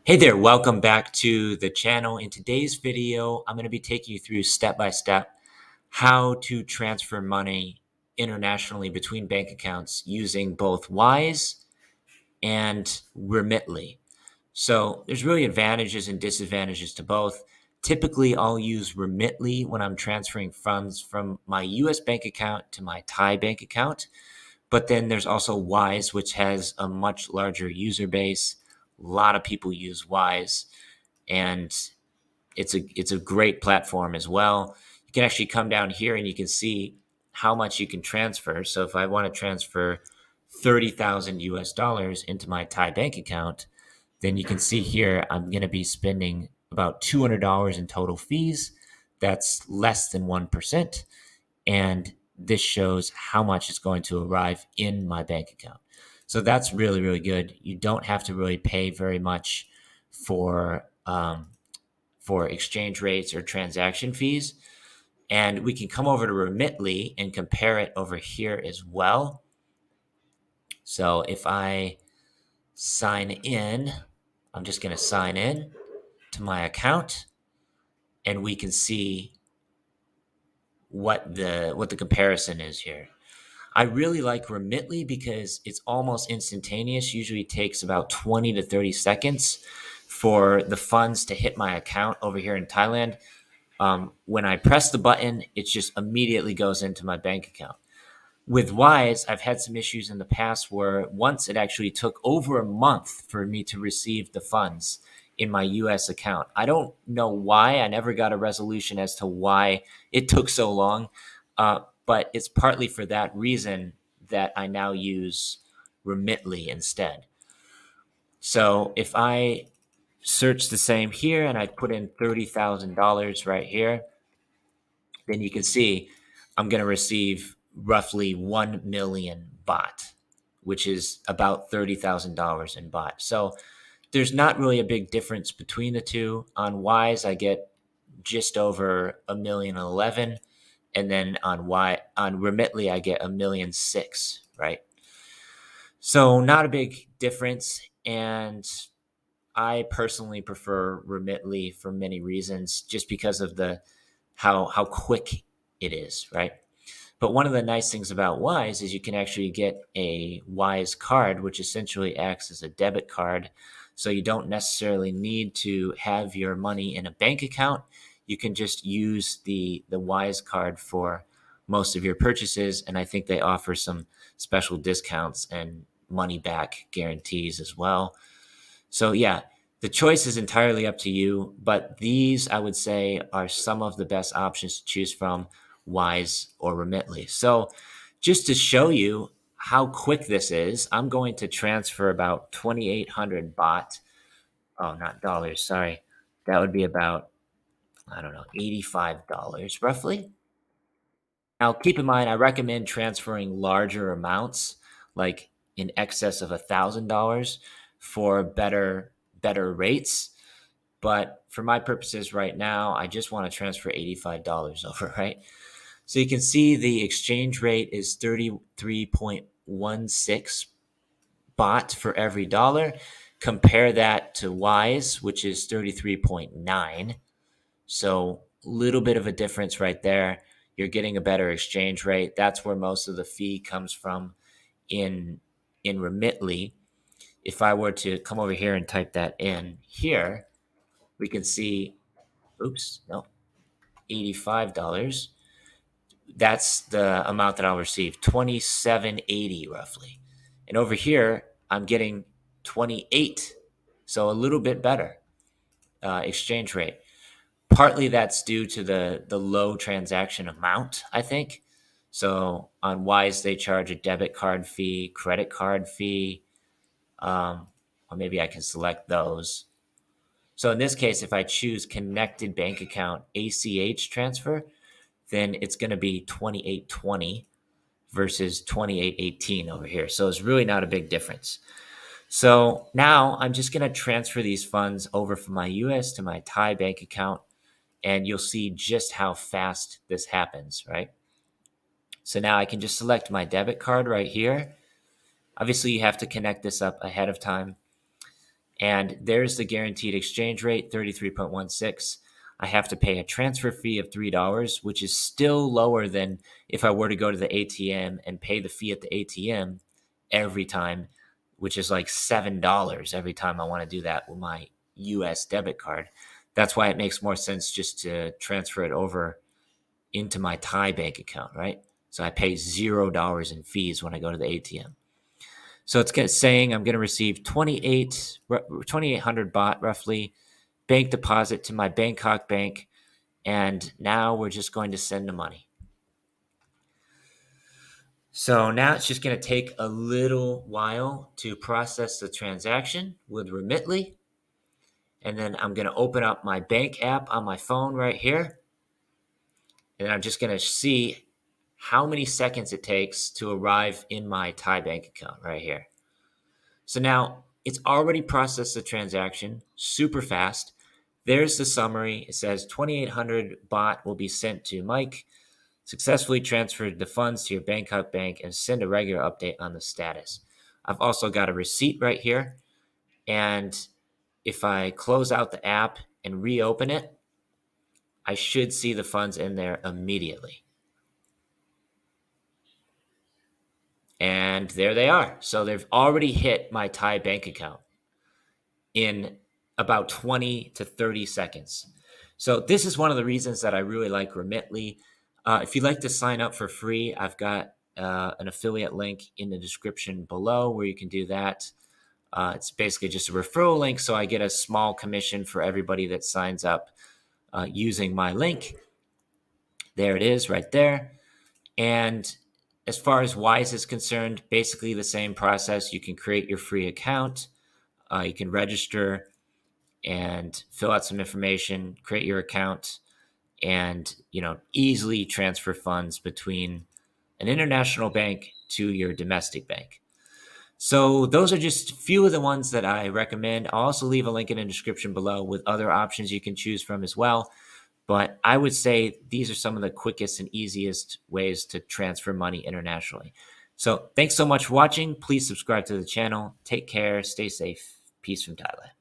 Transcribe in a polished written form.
Hey there, welcome back to the channel. In today's video, I'm going to be taking you through step by step how to transfer money internationally between bank accounts using both Wise and Remitly. So there's really advantages and disadvantages to both. Typically, I'll use Remitly when I'm transferring funds from my US bank account to my Thai bank account. But then there's also Wise, which has a much larger user base. A lot of people use Wise, and it's a great platform as well. You can actually come down here and you can see how much you can transfer. So if I want to transfer 30,000 US dollars into my Thai bank account, then you can see here I'm going to be spending about $200 in total fees. That's less than 1%. And this shows how much is going to arrive in my bank account. So that's really, really good. You don't have to really pay very much for exchange rates or transaction fees. And we can come over to Remitly and compare it over here as well. So if I sign in, I'm just going to sign in to my account, and we can see what the comparison is here. I really like Remitly because it's almost instantaneous. Usually it takes about 20 to 30 seconds for the funds to hit my account over here in Thailand. When I press the button, it just immediately goes into my bank account. With Wise, I've had some issues in the past where once it actually took over a month for me to receive the funds in my US account. I don't know why. I never got a resolution as to why it took so long. But it's partly for that reason that I now use Remitly instead. So if I search the same here and I put in $30,000 right here, then you can see I'm going to receive roughly 1 million baht, which is about $30,000 in baht. So there's not really a big difference between the two. On Wise, I get just over 1,011,000, and then on Remitly, I get 1,006,000, right? So not a big difference, and I personally prefer Remitly for many reasons, just because of the how quick it is, right? But one of the nice things about Wise is you can actually get a Wise card, which essentially acts as a debit card. So you don't necessarily need to have your money in a bank account. You can just use the Wise card for most of your purchases. And I think they offer some special discounts and money back guarantees as well. So yeah, the choice is entirely up to you, but these I would say are some of the best options to choose from, Wise or Remitly. So just to show you how quick this is, I'm going to transfer about 2,800 baht. Oh, not dollars, sorry. That would be about, I don't know, $85 roughly. Now, keep in mind, I recommend transferring larger amounts, like in excess of $1,000 for better rates. But for my purposes right now, I just want to transfer $85 over, right? So you can see the exchange rate is 33.16 baht for every dollar. Compare that to Wise, which is 33.9. So a little bit of a difference right there. You're getting a better exchange rate. That's where most of the fee comes from in Remitly. If I were to come over here and type that in here, we can see, oops, no, $85. That's the amount that I'll receive, 27.80 roughly. And over here, I'm getting 28, so a little bit better exchange rate. Partly that's due to the low transaction amount, I think. So on Wise, they charge a debit card fee, credit card fee, or maybe I can select those. So in this case, if I choose connected bank account ACH transfer, then it's going to be 28.20 versus 28.18 over here. So it's really not a big difference. So now I'm just going to transfer these funds over from my US to my Thai bank account, and you'll see just how fast this happens, right? So now I can just select my debit card right here. Obviously, you have to connect this up ahead of time. And there's the guaranteed exchange rate, 33.16. I have to pay a transfer fee of $3, which is still lower than if I were to go to the ATM and pay the fee at the ATM every time, which is like $7 every time I want to do that with my US debit card. That's why it makes more sense just to transfer it over into my Thai bank account, right? So I pay $0 in fees when I go to the ATM. So it's saying I'm going to receive 2,800 baht roughly bank deposit to my Bangkok bank. And now we're just going to send the money. So now it's just going to take a little while to process the transaction with Remitly. And then I'm going to open up my bank app on my phone right here. And I'm just going to see how many seconds it takes to arrive in my Thai bank account right here. So now it's already processed the transaction super fast. There's the summary. It says 2,800 baht will be sent to Mike. Successfully transferred the funds to your Bangkok bank and send a regular update on the status. I've also got a receipt right here. And if I close out the app and reopen it, I should see the funds in there immediately. And there they are. So they've already hit my Thai bank account in about 20 to 30 seconds. So this is one of the reasons that I really like Remitly. If you'd like to sign up for free, I've got an affiliate link in the description below where you can do that. It's basically just a referral link, so I get a small commission for everybody that signs up using my link. There it is right there. And as far as Wise is concerned, basically the same process. You can create your free account. You can register and fill out some information, create your account, and easily transfer funds between an international bank to your domestic bank. So those are just a few of the ones that I recommend. I'll also leave a link in the description below with other options you can choose from as well. But I would say these are some of the quickest and easiest ways to transfer money internationally. So thanks so much for watching. Please subscribe to the channel. Take care. Stay safe. Peace from Thailand.